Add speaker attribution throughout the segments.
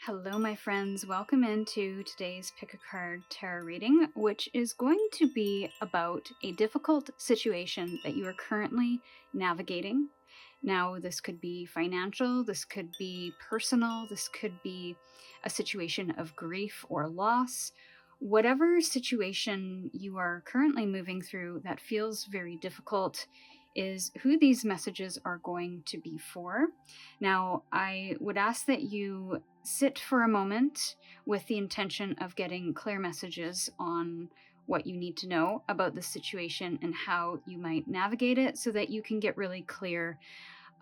Speaker 1: Hello, my friends. Welcome into today's Pick a Card Tarot reading, which is going to be about a difficult situation that you are currently navigating. Now, this could be financial, this could be personal, this could be a situation of grief or loss. Whatever situation you are currently moving through that feels very difficult is who these messages are going to be for. Now, I would ask that you sit for a moment with the intention of getting clear messages on what you need to know about the situation and how you might navigate it so that you can get really clear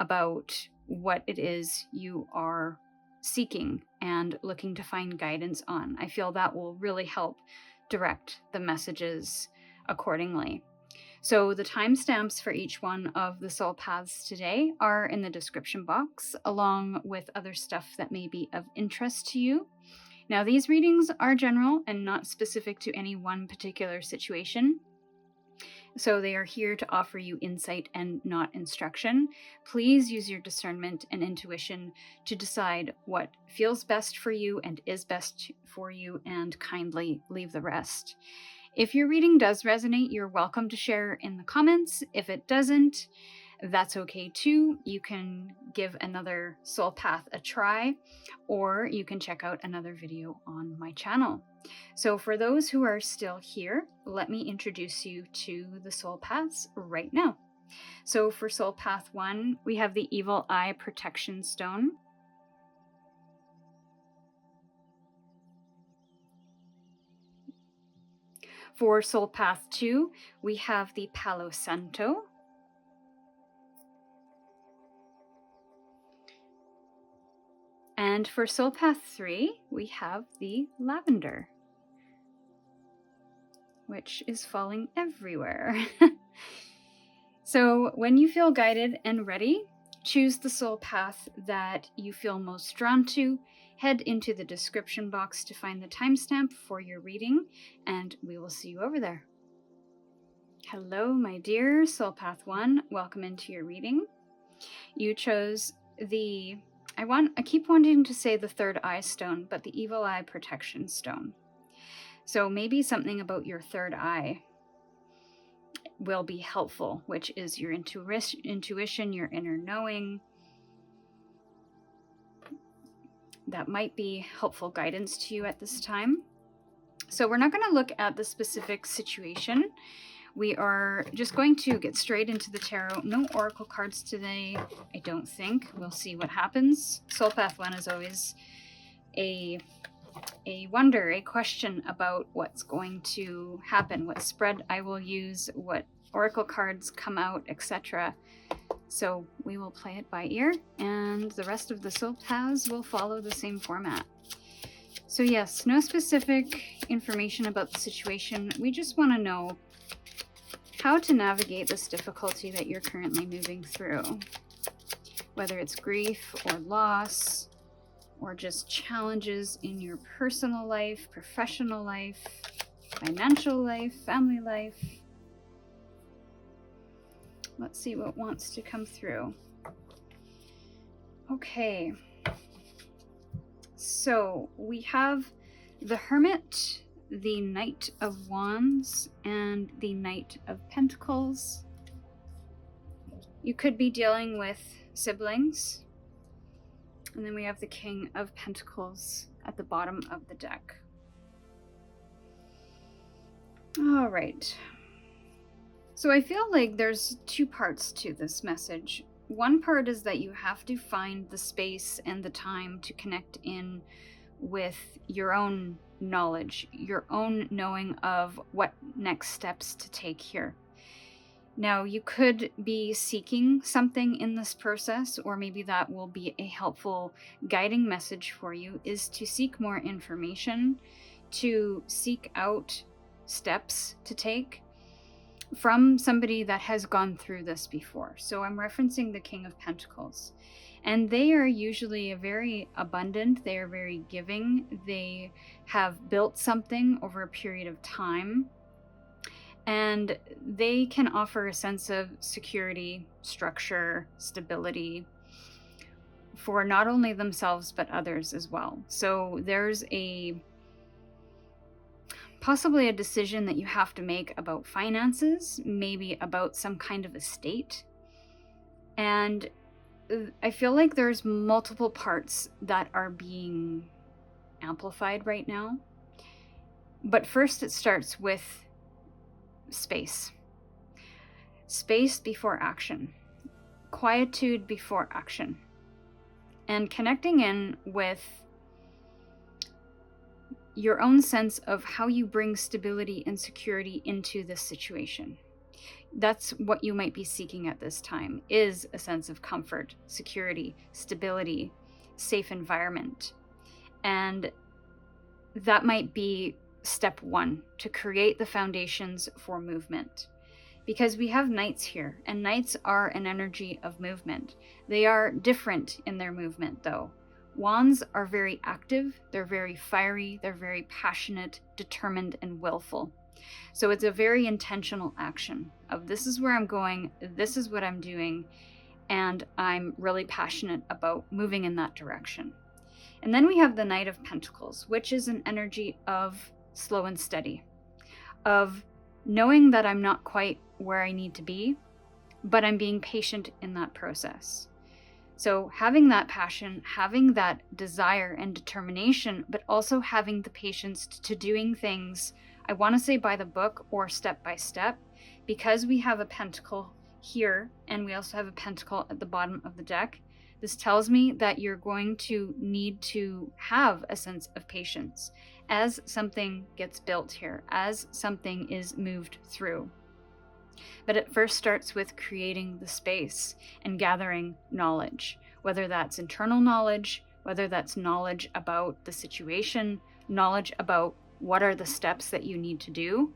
Speaker 1: about what it is you are seeking and looking to find guidance on. I feel that will really help direct the messages accordingly. So the timestamps for each one of the soul paths today are in the description box, along with other stuff that may be of interest to you. Now, these readings are general and not specific to any one particular situation. So they are here to offer you insight and not instruction. Please use your discernment and intuition to decide what feels best for you and is best for you, and kindly leave the rest. If your reading does resonate, you're welcome to share in the comments. If it doesn't, that's okay too. You can give another soul path a try, or you can check out another video on my channel. So for those who are still here, let me introduce you to the soul paths right now. So for soul path 1, we have the Evil Eye Protection Stone. For soul path 2, we have the Palo Santo. And for soul path 3, we have the Lavender, which is falling everywhere. So when you feel guided and ready, choose the soul path that you feel most drawn to. Head into the description box to find the timestamp for your reading, and we will see you over there. Hello, my dear Soul Path 1. Welcome into your reading. You chose the, I keep wanting to say the Third Eye Stone, but the Evil Eye Protection Stone. So maybe something about your third eye will be helpful, which is your intuition, your inner knowing. That might be helpful guidance to you at this time. So we're not going to look at the specific situation. We are just going to get straight into the tarot. No oracle cards today, I don't think. We'll see what happens. Soul Path 1 is always a wonder, a question about what's going to happen, what spread I will use, what oracle cards come out, etc. So we will play it by ear, and the rest of the soul paths will follow the same format. So yes, no specific information about the situation. We just want to know how to navigate this difficulty that you're currently moving through. Whether it's grief or loss, or just challenges in your personal life, professional life, financial life, family life. Let's see what wants to come through. Okay. So we have the Hermit, the Knight of Wands, and the Knight of Pentacles. You could be dealing with siblings. And then we have the King of Pentacles at the bottom of the deck. All right. So I feel like there's two parts to this message. One part is that you have to find the space and the time to connect in with your own knowledge, your own knowing of what next steps to take here. Now, you could be seeking something in this process, or maybe that will be a helpful guiding message for you, is to seek more information, to seek out steps to take from somebody that has gone through this before. So I'm referencing the King of Pentacles. And they are usually very abundant, they are very giving, they have built something over a period of time. And they can offer a sense of security, structure, stability, for not only themselves but others as well. So there's possibly a decision that you have to make about finances, maybe about some kind of estate. And I feel like there's multiple parts that are being amplified right now. But first it starts with space. Space before action. Quietude before action. And connecting in with your own sense of how you bring stability and security into this situation. That's what you might be seeking at this time, is a sense of comfort, security, stability, safe environment. And that might be step one, to create the foundations for movement. Because we have knights here, and knights are an energy of movement. They are different in their movement, though. Wands are very active, they're very fiery, they're very passionate, determined, and willful. So it's a very intentional action of this is where I'm going, this is what I'm doing, and I'm really passionate about moving in that direction. And then we have the Knight of Pentacles, which is an energy of slow and steady, of knowing that I'm not quite where I need to be, but I'm being patient in that process. So having that passion, having that desire and determination, but also having the patience to doing things, I want to say by the book or step by step, because we have a pentacle here and we also have a pentacle at the bottom of the deck. This tells me that you're going to need to have a sense of patience as something gets built here, as something is moved through. But it first starts with creating the space and gathering knowledge, whether that's internal knowledge, whether that's knowledge about the situation, knowledge about what are the steps that you need to do.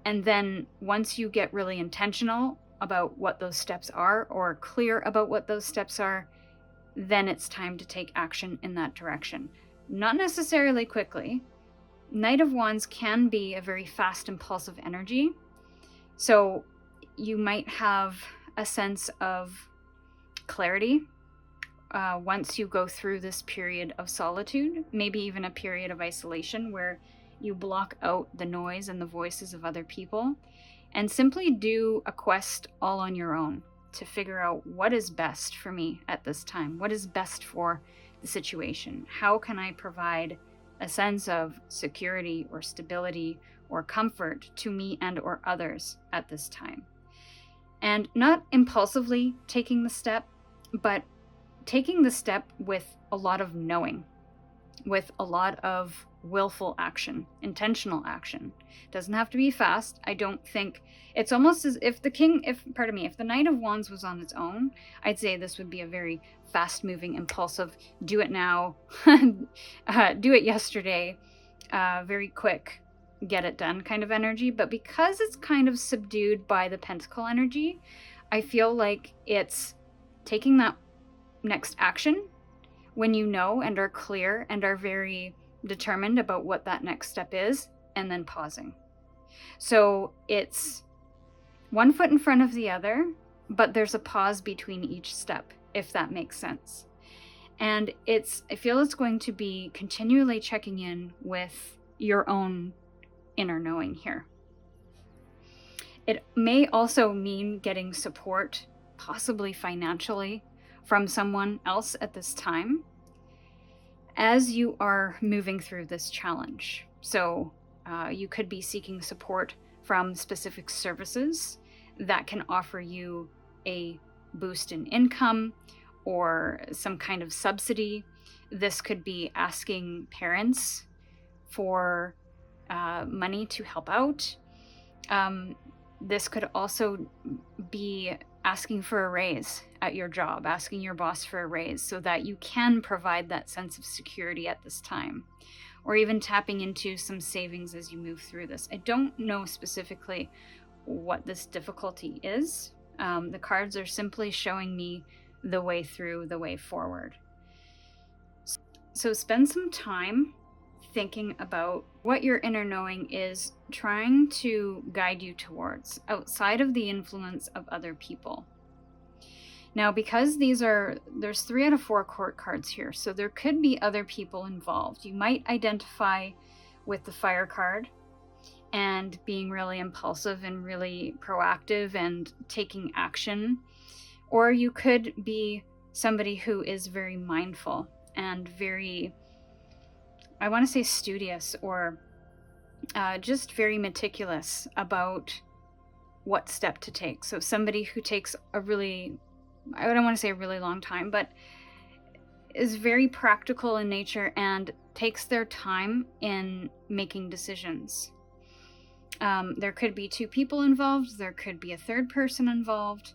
Speaker 1: And then once you get really intentional about what those steps are, or clear about what those steps are, then it's time to take action in that direction. Not necessarily quickly. Knight of Wands can be a very fast, impulsive energy. So you might have a sense of clarity once you go through this period of solitude, maybe even a period of isolation where you block out the noise and the voices of other people and simply do a quest all on your own to figure out what is best for me at this time, what is best for the situation, how can I provide a sense of security or stability or comfort to me and or others at this time. And not impulsively taking the step, but taking the step with a lot of knowing, with a lot of willful action, intentional action. Doesn't have to be fast. I don't think it's almost as if if the Knight of Wands was on its own, I'd say this would be a very fast moving, impulsive, do it now, do it yesterday, very quick, get it done kind of energy. But because it's kind of subdued by the Pentacle energy, I feel like it's taking that next action when you know and are clear and are very determined about what that next step is, and then pausing. So it's one foot in front of the other, but there's a pause between each step, if that makes sense. And I feel it's going to be continually checking in with your own inner knowing here. It may also mean getting support, possibly financially, from someone else at this time as you are moving through this challenge. So you could be seeking support from specific services that can offer you a boost in income or some kind of subsidy. This could be asking parents for money to help out. This could also be asking for a raise at your job, asking your boss for a raise so that you can provide that sense of security at this time, or even tapping into some savings as you move through this. I don't know specifically what this difficulty is. The cards are simply showing me the way through, the way forward. So spend some time thinking about what your inner knowing is trying to guide you towards outside of the influence of other people. Now, because there's 3 out of 4 court cards here, so there could be other people involved. You might identify with the fire card and being really impulsive and really proactive and taking action. Or you could be somebody who is very mindful and very, I want to say studious, or just very meticulous about what step to take. So somebody who takes a really, I don't want to say a really long time, but is very practical in nature and takes their time in making decisions. There could be 2 people involved. There could be a 3rd person involved.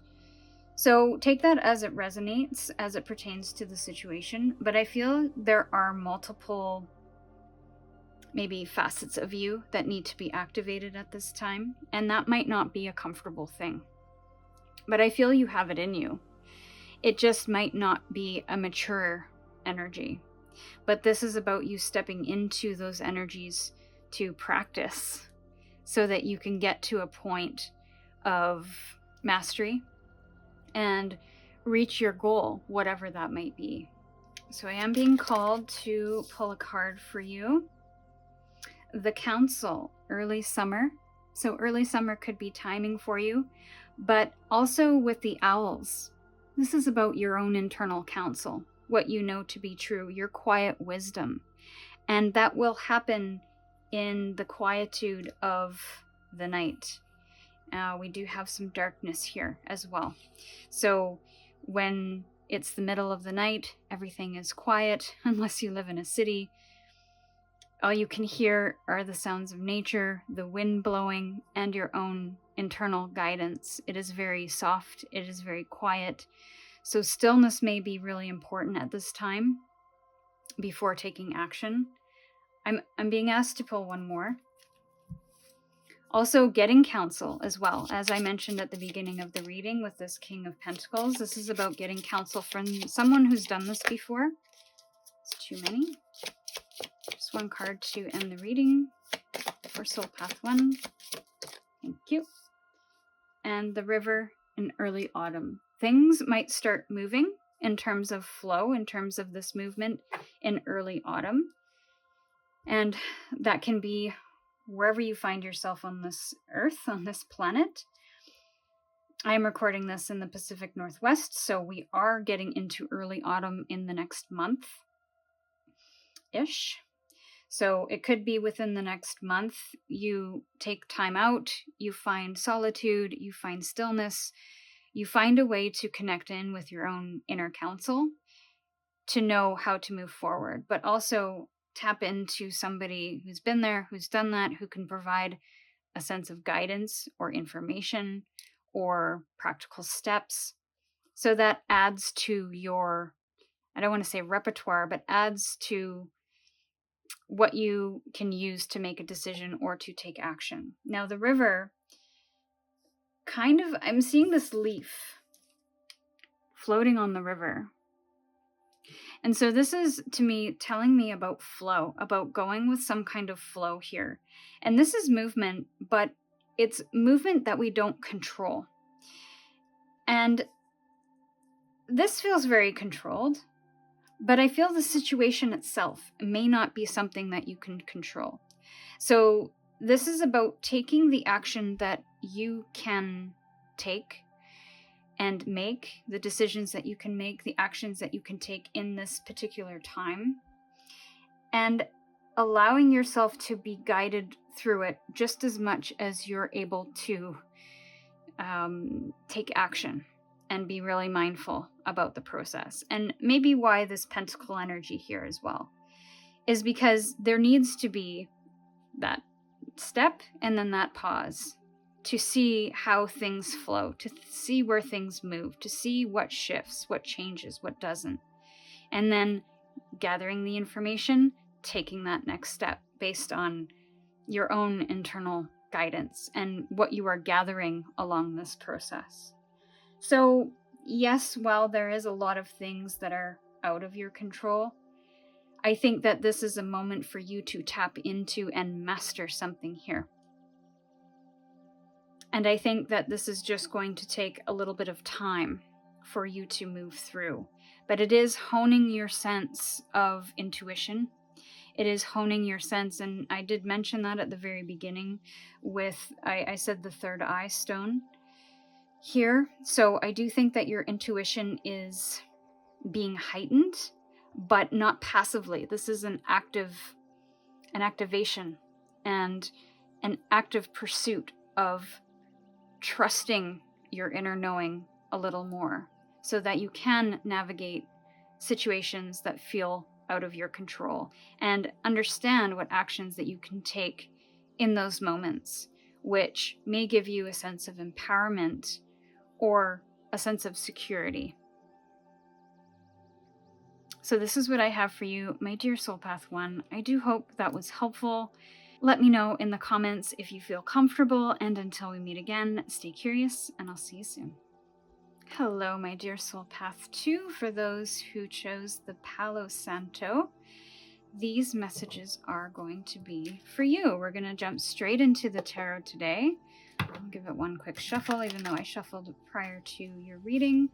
Speaker 1: So take that as it resonates, as it pertains to the situation. But I feel there are multiple, maybe facets of you that need to be activated at this time. And that might not be a comfortable thing. But I feel you have it in you. It just might not be a mature energy. But this is about you stepping into those energies to practice so that you can get to a point of mastery and reach your goal, whatever that might be. So I am being called to pull a card for you. The Council, early summer. So early summer could be timing for you, but also with the Owls. This is about your own internal counsel, what you know to be true, your quiet wisdom. And that will happen in the quietude of the night. We do have some darkness here as well. So when it's the middle of the night, everything is quiet, unless you live in a city. All you can hear are the sounds of nature, the wind blowing, and your own internal guidance. It is very soft. It is very quiet. So stillness may be really important at this time before taking action. I'm being asked to pull one more. Also, getting counsel as well. As I mentioned at the beginning of the reading with this King of Pentacles, this is about getting counsel from someone who's done this before. It's too many. Just one card to end the reading for Soul Path 1. Thank you. And the River in early autumn. Things might start moving in terms of flow, in terms of this movement in early autumn. And that can be wherever you find yourself on this earth, on this planet. I am recording this in the Pacific Northwest, so we are getting into early autumn in the next month-ish. So it could be within the next month, you take time out, you find solitude, you find stillness, you find a way to connect in with your own inner counsel to know how to move forward, but also tap into somebody who's been there, who's done that, who can provide a sense of guidance or information or practical steps. So that adds to your, I don't want to say repertoire, but adds to what you can use to make a decision or to take action. Now the river, I'm seeing this leaf floating on the river. And so this is, to me, telling me about flow, about going with some kind of flow here. And this is movement, but it's movement that we don't control. And this feels very controlled, but I feel the situation itself may not be something that you can control. So this is about taking the action that you can take and make, the decisions that you can make, the actions that you can take in this particular time, and allowing yourself to be guided through it just as much as you're able to take action and be really mindful about the process. And maybe why this pentacle energy here as well is because there needs to be that step and then that pause to see how things flow, to see where things move, to see what shifts, what changes, what doesn't. And then gathering the information, taking that next step based on your own internal guidance and what you are gathering along this process. So yes, while there is a lot of things that are out of your control, I think that this is a moment for you to tap into and master something here. And I think that this is just going to take a little bit of time for you to move through. But it is honing your sense of intuition. It is honing your sense, and I did mention that at the very beginning with, I said the third eye stone here. So I do think that your intuition is being heightened, but not passively. This is an activation and an active pursuit of trusting your inner knowing a little more so that you can navigate situations that feel out of your control and understand what actions that you can take in those moments, which may give you a sense of empowerment or a sense of security. So this is what I have for you, my dear Soul Path 1. I do hope that was helpful. Let me know in the comments if you feel comfortable, and until we meet again, stay curious, and I'll see you soon. Hello, my dear Soul Path 2. For those who chose the Palo Santo, these messages are going to be for you. We're going to jump straight into the tarot today. I'll give it one quick shuffle, even though I shuffled prior to your reading.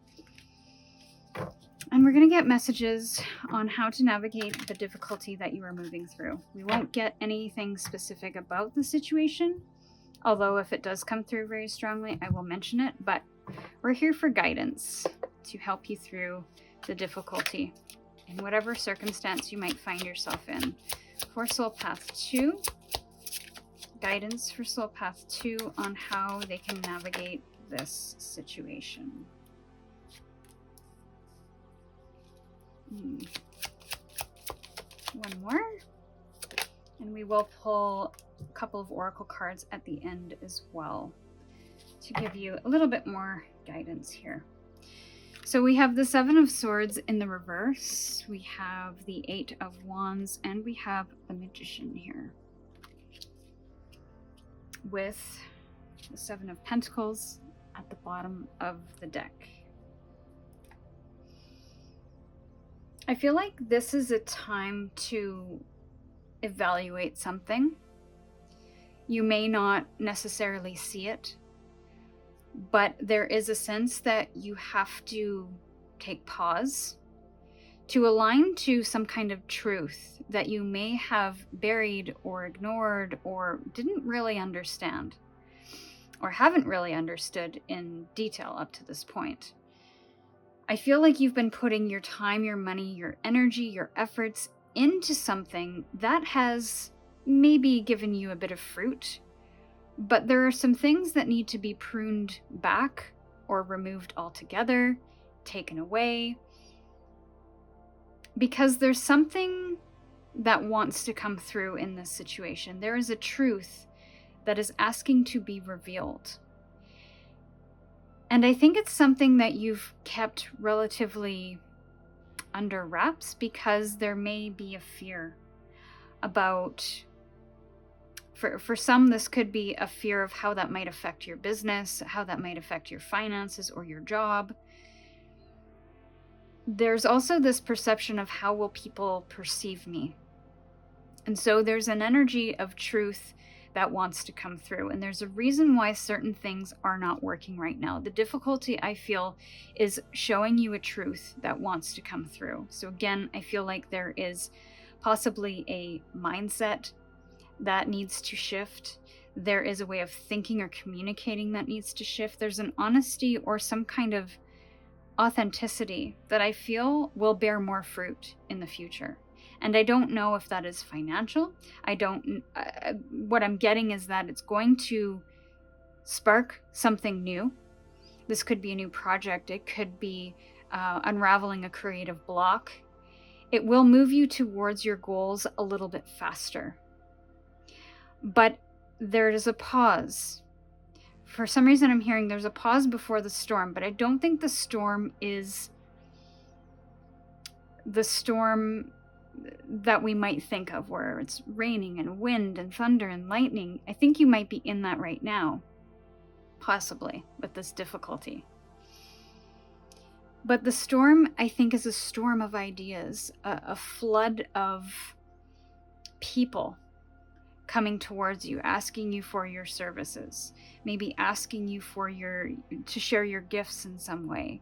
Speaker 1: And we're going to get messages on how to navigate the difficulty that you are moving through. We won't get anything specific about the situation, although if it does come through very strongly, I will mention it. But we're here for guidance to help you through the difficulty in whatever circumstance you might find yourself in. For Soul Path 2, guidance for Soul Path 2 on how they can navigate this situation. One more, and we will pull a couple of oracle cards at the end as well to give you a little bit more guidance here. So we have the Seven of Swords in the reverse, we have the Eight of Wands, and we have the Magician here with the Seven of Pentacles at the bottom of the deck. I feel like this is a time to evaluate something. You may not necessarily see it, but there is a sense that you have to take pause to align to some kind of truth that you may have buried or ignored or didn't really understand or haven't really understood in detail up to this point. I feel like you've been putting your time, your money, your energy, your efforts into something that has maybe given you a bit of fruit, but there are some things that need to be pruned back or removed altogether, taken away, because there's something that wants to come through in this situation. There is a truth that is asking to be revealed. And I think it's something that you've kept relatively under wraps because there may be a fear about, for some, this could be a fear of how that might affect your business, how that might affect your finances or your job. There's also this perception of how will people perceive me? And so there's an energy of truth that wants to come through. And there's a reason why certain things are not working right now. The difficulty, I feel, is showing you a truth that wants to come through. So again, I feel like there is possibly a mindset that needs to shift. There is a way of thinking or communicating that needs to shift. There's an honesty or some kind of authenticity that I feel will bear more fruit in the future. And I don't know if that is financial. What I'm getting is that it's going to spark something new. This could be a new project. It could be unraveling a creative block. It will move you towards your goals a little bit faster. But there is a pause. For some reason I'm hearing there's a pause before the storm, but I don't think the storm is the storm that we might think of where it's raining and wind and thunder and lightning. I think you might be in that right now, possibly, with this difficulty. But the storm, I think, is a storm of ideas, a flood of people coming towards you, asking you for your services, maybe asking you for to share your gifts in some way.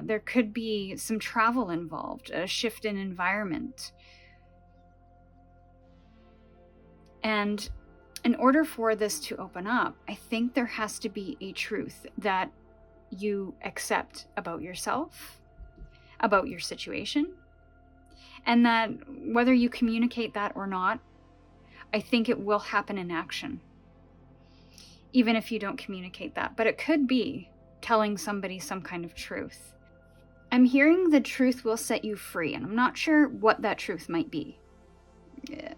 Speaker 1: There could be some travel involved, a shift in environment. And in order for this to open up, I think there has to be a truth that you accept about yourself, about your situation, and that whether you communicate that or not, I think it will happen in action, even if you don't communicate that. But it could be telling somebody some kind of truth. I'm hearing the truth will set you free, and I'm not sure what that truth might be.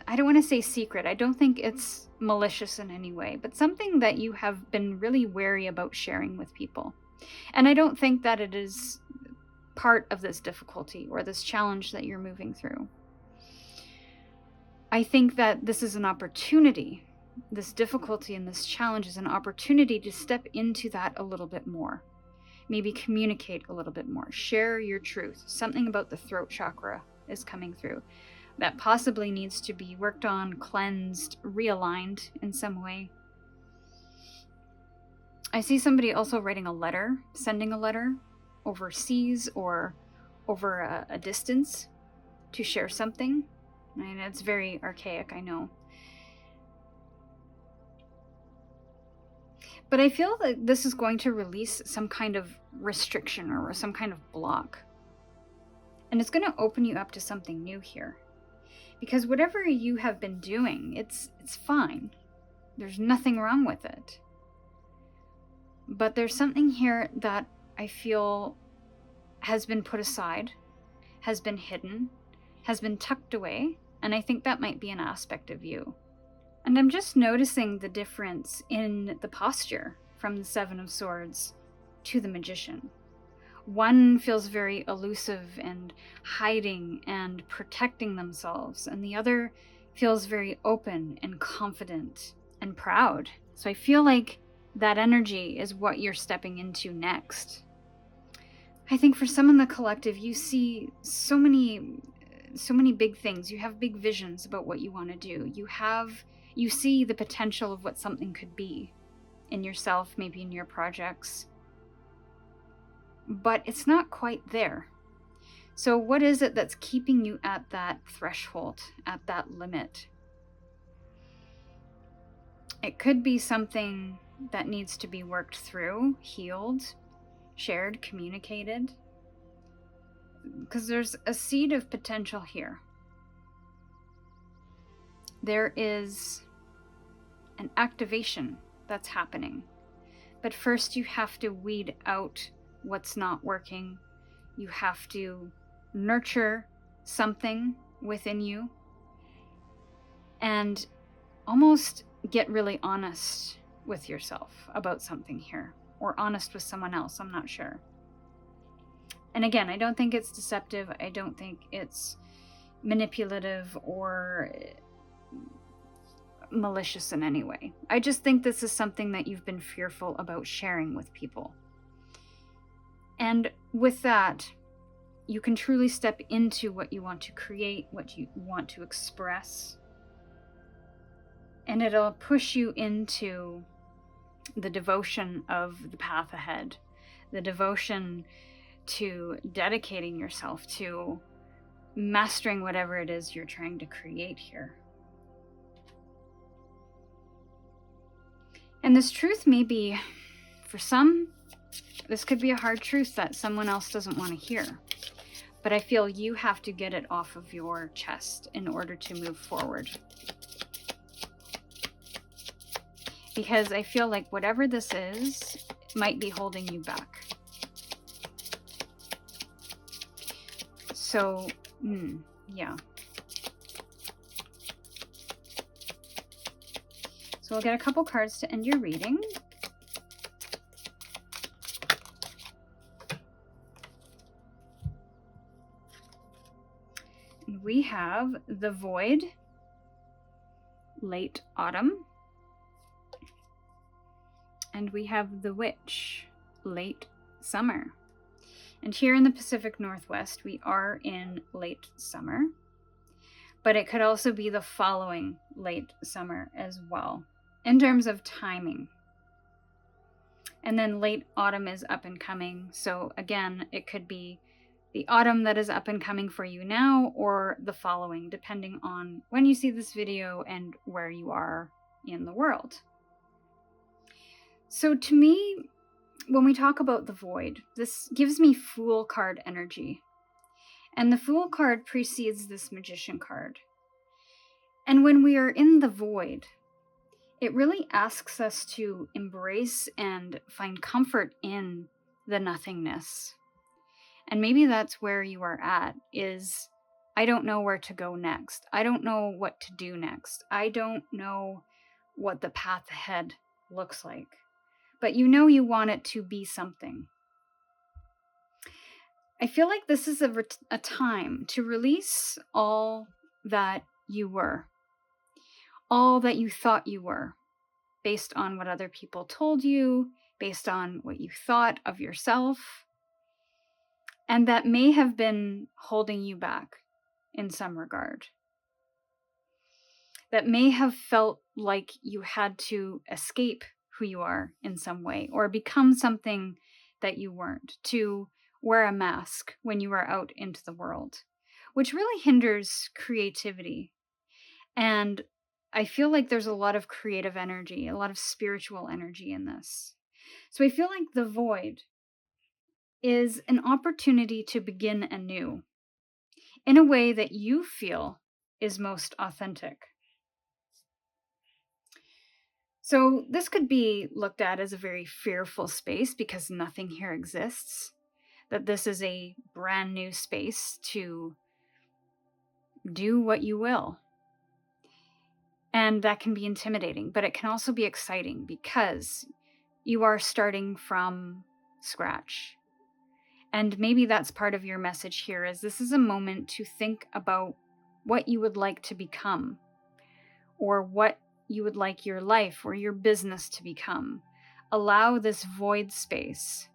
Speaker 1: I don't want to say secret. I don't think it's malicious in any way, but something that you have been really wary about sharing with people. And I don't think that it is part of this difficulty or this challenge that you're moving through. I think that this is an opportunity. This difficulty and this challenge is an opportunity to step into that a little bit more. Maybe communicate a little bit more. Share your truth. Something about the throat chakra is coming through that possibly needs to be worked on, cleansed, realigned in some way. I see somebody also writing a letter, sending a letter overseas or over a distance to share something. I mean, it's very archaic, I know. But I feel that this is going to release some kind of restriction or some kind of block. And it's going to open you up to something new here. Because whatever you have been doing, it's fine. There's nothing wrong with it. But there's something here that I feel has been put aside, has been hidden, has been tucked away, and I think that might be an aspect of you. And I'm just noticing the difference in the posture from the Seven of Swords to the Magician. One feels very elusive and hiding and protecting themselves, and the other feels very open and confident and proud. So I feel like that energy is what you're stepping into next. I think for some in the collective, you see so many big things. You have big visions about what you want to do. You see the potential of what something could be in yourself, maybe in your projects. But it's not quite there. So what is it that's keeping you at that threshold, at that limit? It could be something that needs to be worked through, healed, shared, communicated. Because there's a seed of potential here. There is an activation that's happening. But first you have to weed out what's not working. You have to nurture something within you and almost get really honest with yourself about something here, or honest with someone else, I'm not sure. And again, I don't think it's deceptive. I don't think it's manipulative or malicious in any way. I just think this is something that you've been fearful about sharing with people. And with that, you can truly step into what you want to create, what you want to express. And it'll push you into the devotion of the path ahead, the devotion to dedicating yourself to mastering whatever it is you're trying to create here. And this truth may be, for some, this could be a hard truth that someone else doesn't want to hear. But I feel you have to get it off of your chest in order to move forward. Because I feel like whatever this is might be holding you back. So, yeah. So we'll get a couple cards to end your reading. And we have the Void, Late Autumn. And we have the Witch, Late Summer. And here in the Pacific Northwest, we are in late summer. But it could also be the following late summer as well, in terms of timing. And then late autumn is up and coming. So again, it could be the autumn that is up and coming for you now, or the following, depending on when you see this video and where you are in the world. So to me, when we talk about the void, this gives me Fool card energy. And the Fool card precedes this Magician card. And when we are in the void, it really asks us to embrace and find comfort in the nothingness. And maybe that's where you are at, is I don't know where to go next. I don't know what to do next. I don't know what the path ahead looks like. But you know you want it to be something. I feel like this is a time to release all that you were, all that you thought you were, based on what other people told you, based on what you thought of yourself, and that may have been holding you back in some regard. That may have felt like you had to escape who you are in some way, or become something that you weren't, to wear a mask when you are out into the world, which really hinders creativity. And I feel like there's a lot of creative energy, a lot of spiritual energy in this. So I feel like the void is an opportunity to begin anew in a way that you feel is most authentic. So this could be looked at as a very fearful space because nothing here exists, that this is a brand new space to do what you will. And that can be intimidating, but it can also be exciting because you are starting from scratch. And maybe that's part of your message here, is this is a moment to think about what you would like to become, or what you would like your life or your business to become. Allow this void space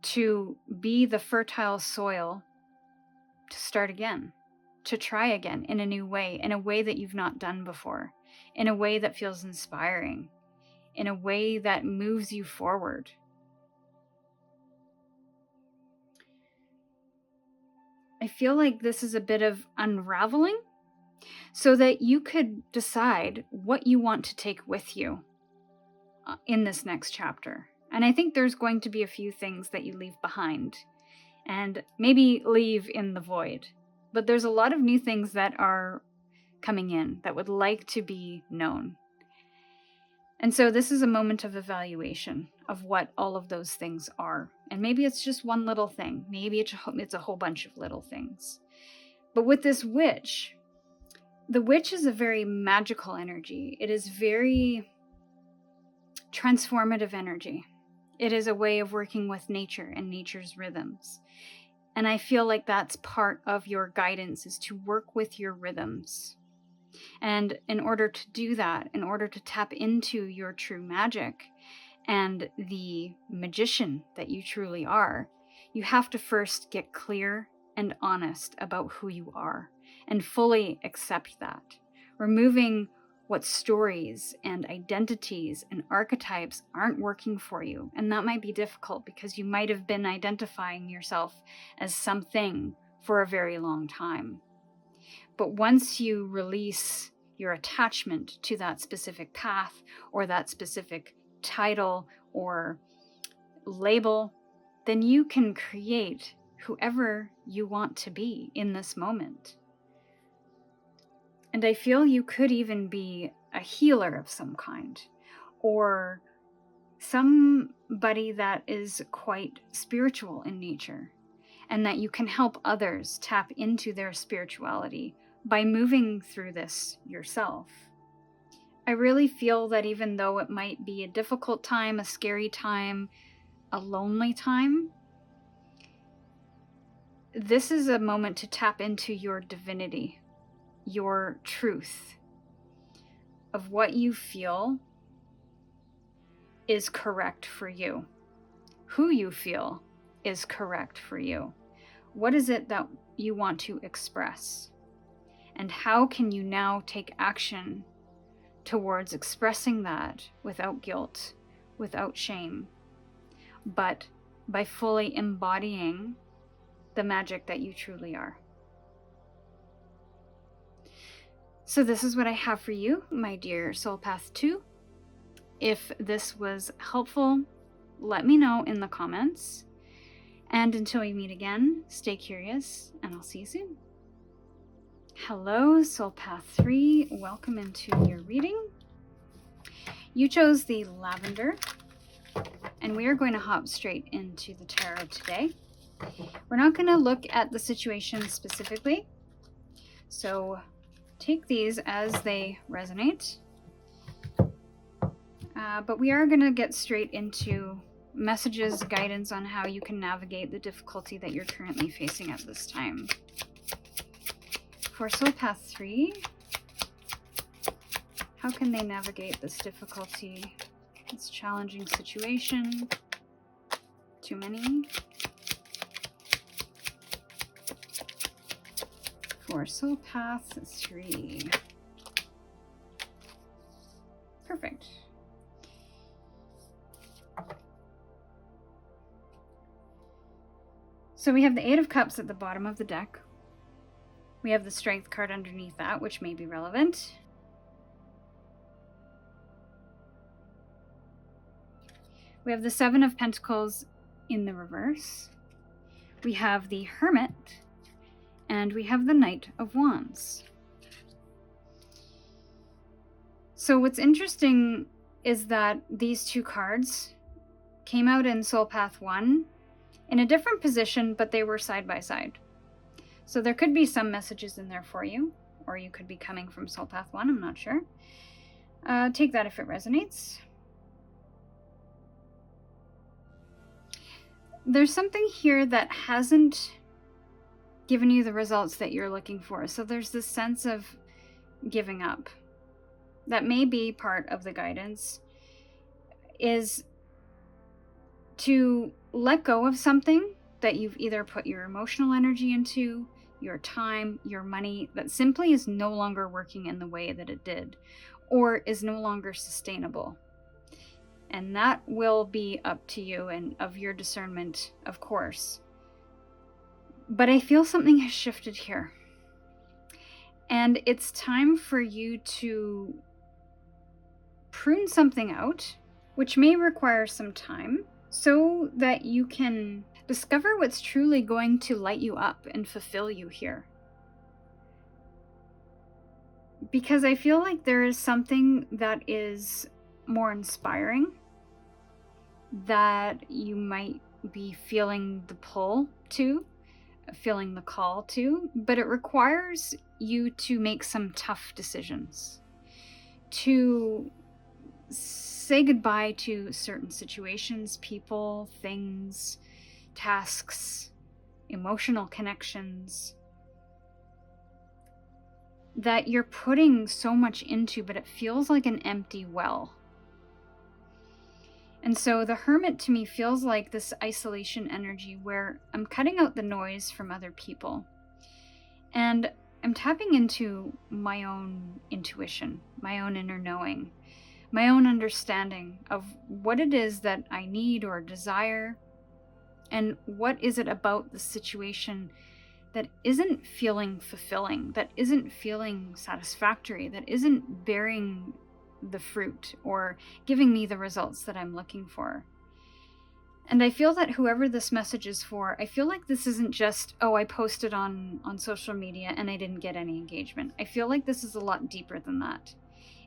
Speaker 1: to be the fertile soil to start again, to try again in a new way, in a way that you've not done before, in a way that feels inspiring, in a way that moves you forward. I feel like this is a bit of unraveling, so that you could decide what you want to take with you in this next chapter. And I think there's going to be a few things that you leave behind and maybe leave in the void. But there's a lot of new things that are coming in that would like to be known. And so this is a moment of evaluation of what all of those things are. And maybe it's just one little thing. Maybe it's a whole bunch of little things. But with this witch, the witch is a very magical energy. It is very transformative energy. It is a way of working with nature and nature's rhythms. And I feel like that's part of your guidance, is to work with your rhythms. And in order to do that, in order to tap into your true magic and the magician that you truly are, you have to first get clear and honest about who you are and fully accept that. Removing what stories and identities and archetypes aren't working for you. And that might be difficult because you might have been identifying yourself as something for a very long time. But once you release your attachment to that specific path or that specific title or label, then you can create whoever you want to be in this moment. And I feel you could even be a healer of some kind, or somebody that is quite spiritual in nature, and that you can help others tap into their spirituality by moving through this yourself. I really feel that even though it might be a difficult time, a scary time, a lonely time, this is a moment to tap into your divinity, your truth of what you feel is correct for you, who you feel is correct for you. What is it that you want to express? And how can you now take action towards expressing that without guilt, without shame, but by fully embodying the magic that you truly are. So this is what I have for you, my dear Soul Path 2. If this was helpful, let me know in the comments. And until we meet again, stay curious, and I'll see you soon. Hello, Soul Path 3. Welcome into your reading. You chose the lavender, and we are going to hop straight into the tarot today. We're not going to look at the situation specifically, so take these as they resonate. But we are going to get straight into messages, guidance on how you can navigate the difficulty that you're currently facing at this time. For Soul Path 3, how can they navigate this difficulty, this challenging situation? Too many. For Soul Path 3. Perfect. So we have the Eight of Cups at the bottom of the deck. We have the Strength card underneath that, which may be relevant. We have the Seven of Pentacles in the reverse. We have the Hermit. And we have the Knight of Wands. So what's interesting is that these two cards came out in Soul Path 1 in a different position, but they were side by side. So there could be some messages in there for you, or you could be coming from Soul Path 1, I'm not sure. Take that if it resonates. There's something here that hasn't given you the results that you're looking for. So there's this sense of giving up. That may be part of the guidance, is to let go of something that you've either put your emotional energy into, your time, your money, that simply is no longer working in the way that it did, or is no longer sustainable. And that will be up to you and of your discernment, of course. But I feel something has shifted here. And it's time for you to prune something out, which may require some time, so that you can discover what's truly going to light you up and fulfill you here. Because I feel like there is something that is more inspiring, that you might be feeling the pull to, feeling the call to, but it requires you to make some tough decisions, to say goodbye to certain situations, people, things, tasks, emotional connections that you're putting so much into, but it feels like an empty well. And so the Hermit to me feels like this isolation energy where I'm cutting out the noise from other people. And I'm tapping into my own intuition, my own inner knowing, my own understanding of what it is that I need or desire, and what is it about the situation that isn't feeling fulfilling, that isn't feeling satisfactory, that isn't bearing the fruit or giving me the results that I'm looking for. And I feel that whoever this message is for, I feel like this isn't just, oh, I posted on social media and I didn't get any engagement. I feel like this is a lot deeper than that.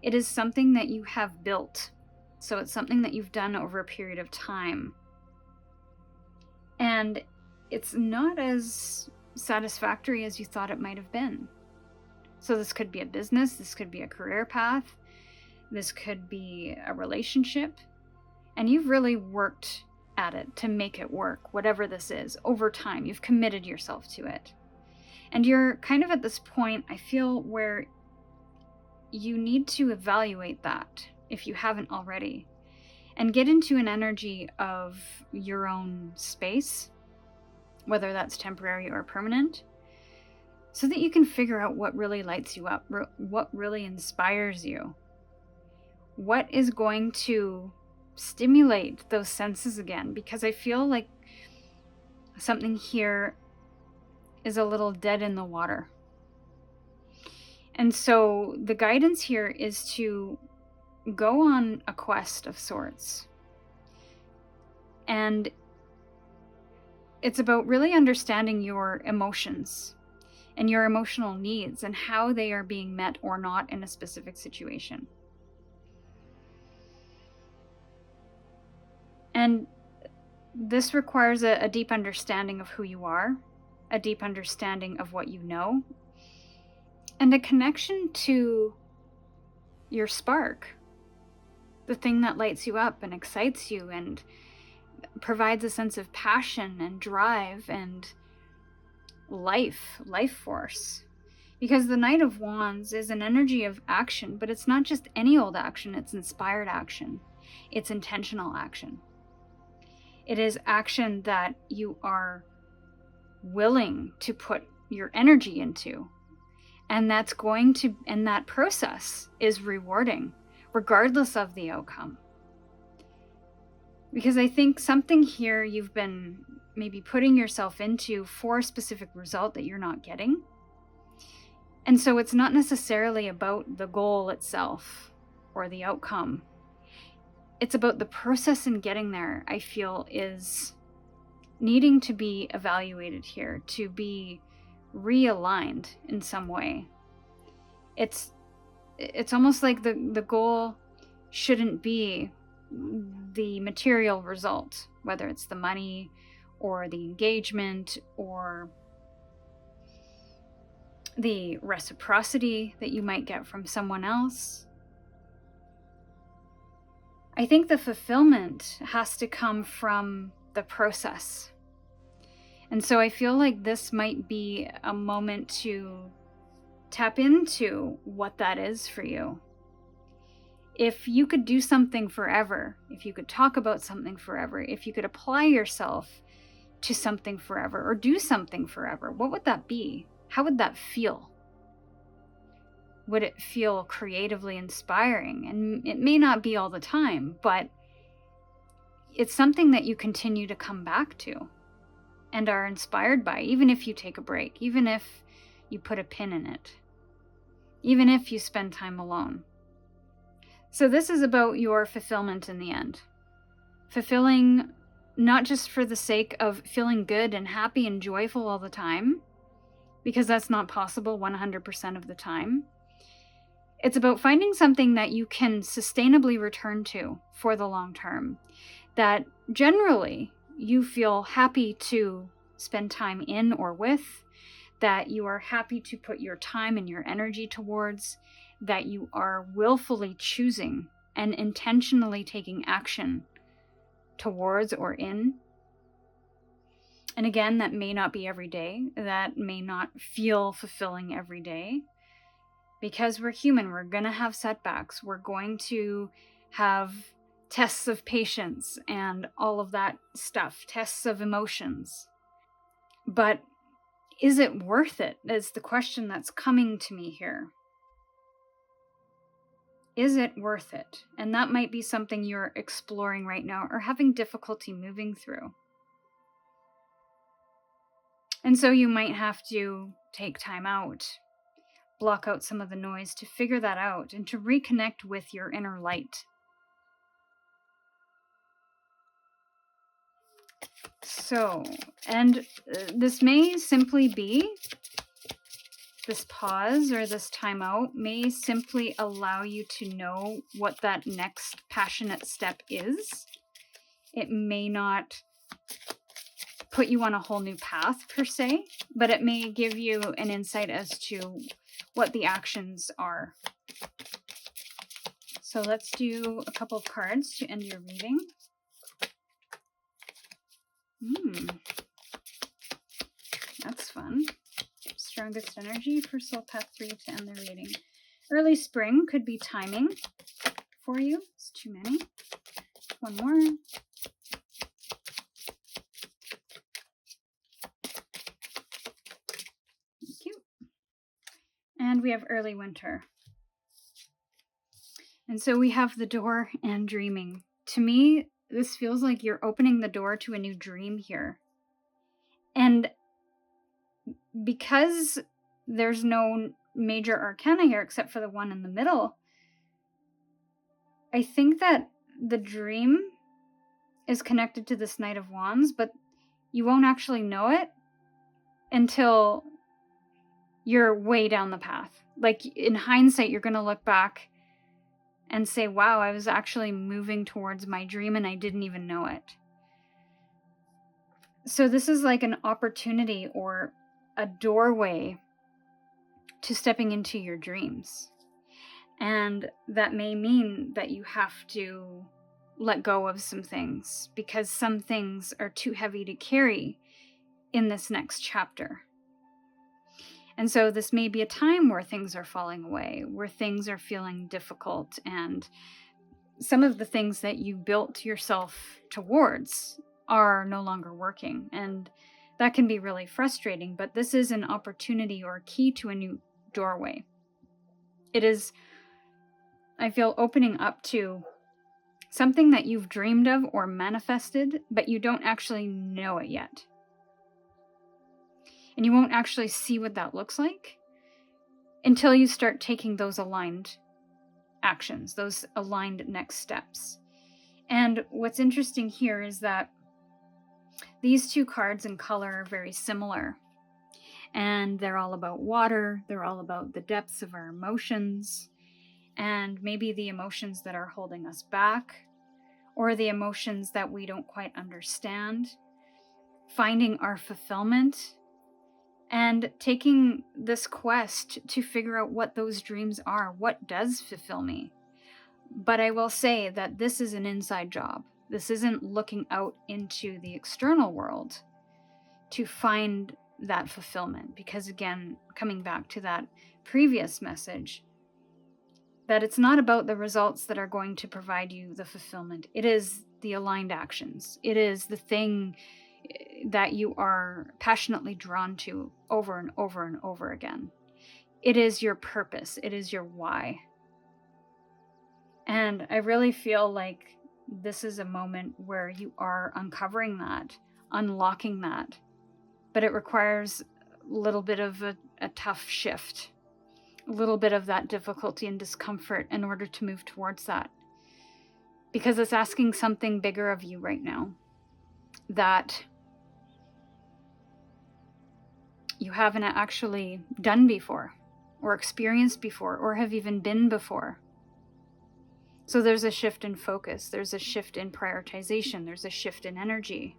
Speaker 1: It is something that you have built. So it's something that you've done over a period of time. And it's not as satisfactory as you thought it might have been. So this could be a business, this could be a career path, this could be a relationship, and you've really worked at it to make it work, whatever this is, over time. You've committed yourself to it. And you're kind of at this point, I feel, where you need to evaluate that, if you haven't already, and get into an energy of your own space, whether that's temporary or permanent, so that you can figure out what really lights you up, what really inspires you, what is going to stimulate those senses again, because I feel like something here is a little dead in the water. And so the guidance here is to go on a quest of sorts. And it's about really understanding your emotions and your emotional needs and how they are being met or not in a specific situation. And this requires a deep understanding of who you are, a deep understanding of what you know, and a connection to your spark, the thing that lights you up and excites you and provides a sense of passion and drive and life force. Because the Knight of Wands is an energy of action, but it's not just any old action, it's inspired action. It's intentional action. It is action that you are willing to put your energy into. And that process is rewarding, regardless of the outcome. Because I think something here you've been maybe putting yourself into for a specific result that you're not getting. And so it's not necessarily about the goal itself or the outcome. It's about the process in getting there, I feel, is needing to be evaluated here, to be realigned in some way. It's almost like the goal shouldn't be the material result, whether it's the money or the engagement or the reciprocity that you might get from someone else. I think the fulfillment has to come from the process. And so I feel like this might be a moment to tap into what that is for you. If you could do something forever, if you could talk about something forever, if you could apply yourself to something forever or do something forever, what would that be? How would that feel? Would it feel creatively inspiring? And it may not be all the time, but it's something that you continue to come back to and are inspired by, even if you take a break, even if you put a pin in it, even if you spend time alone. So this is about your fulfillment in the end. Fulfilling not just for the sake of feeling good and happy and joyful all the time, because that's not possible 100% of the time. It's about finding something that you can sustainably return to for the long term, that generally you feel happy to spend time in or with, that you are happy to put your time and your energy towards, that you are willfully choosing and intentionally taking action towards or in. And again, that may not be every day. That may not feel fulfilling every day. Because we're human, we're going to have setbacks. We're going to have tests of patience and all of that stuff, tests of emotions. But is it worth it? Is the question that's coming to me here. Is it worth it? And that might be something you're exploring right now or having difficulty moving through. And so you might have to take time out, block out some of the noise to figure that out and to reconnect with your inner light. So, and this may simply be, this pause or this timeout may simply allow you to know what that next passionate step is. It may not put you on a whole new path per se, but it may give you an insight as to what the actions are. So let's do a couple of cards to end your reading. That's fun. Strongest energy for Soul Path 3 to end the reading. Early spring could be timing for you. It's too many. One more. Thank you. And we have early winter. And so we have the door and dreaming. to me, this feels like you're opening the door to a new dream here. And because there's no major arcana here except for the one in the middle, I think that the dream is connected to this Knight of Wands, but you won't actually know it until you're way down the path. Like, in hindsight, you're going to look back and say, wow, I was actually moving towards my dream and I didn't even know it. So this is like an opportunity or a doorway to stepping into your dreams. And that may mean that you have to let go of some things because some things are too heavy to carry in this next chapter. And so this may be a time where things are falling away, where things are feeling difficult, and some of the things that you built yourself towards are no longer working. And that can be really frustrating, but this is an opportunity or a key to a new doorway. It is, I feel, opening up to something that you've dreamed of or manifested, but you don't actually know it yet. And you won't actually see what that looks like until you start taking those aligned actions, those aligned next steps. And what's interesting here is that these two cards in color are very similar. And they're all about water. They're all about the depths of our emotions. And maybe the emotions that are holding us back, or the emotions that we don't quite understand. Finding our fulfillment and taking this quest to figure out what those dreams are. What does fulfill me? But I will say that this is an inside job. This isn't looking out into the external world to find that fulfillment. Because again, coming back to that previous message, that it's not about the results that are going to provide you the fulfillment. It is the aligned actions. It is the thing that you are passionately drawn to over and over and over again. It is your purpose. It is your why. And I really feel like this is a moment where you are uncovering that, unlocking that. But it requires a little bit of a tough shift, a little bit of that difficulty and discomfort in order to move towards that. Because it's asking something bigger of you right now that you haven't actually done before, or experienced before, or have even been before. So there's a shift in focus, there's a shift in prioritization, there's a shift in energy.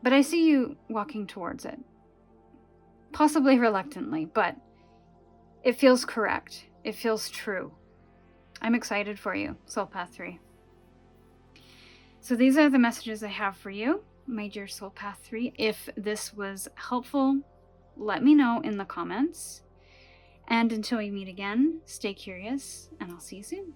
Speaker 1: But I see you walking towards it. Possibly reluctantly, but it feels correct. It feels true. I'm excited for you, Soul Path 3. So these are the messages I have for you, my dear Soul Path 3. If this was helpful, let me know in the comments. And until we meet again, stay curious, and I'll see you soon.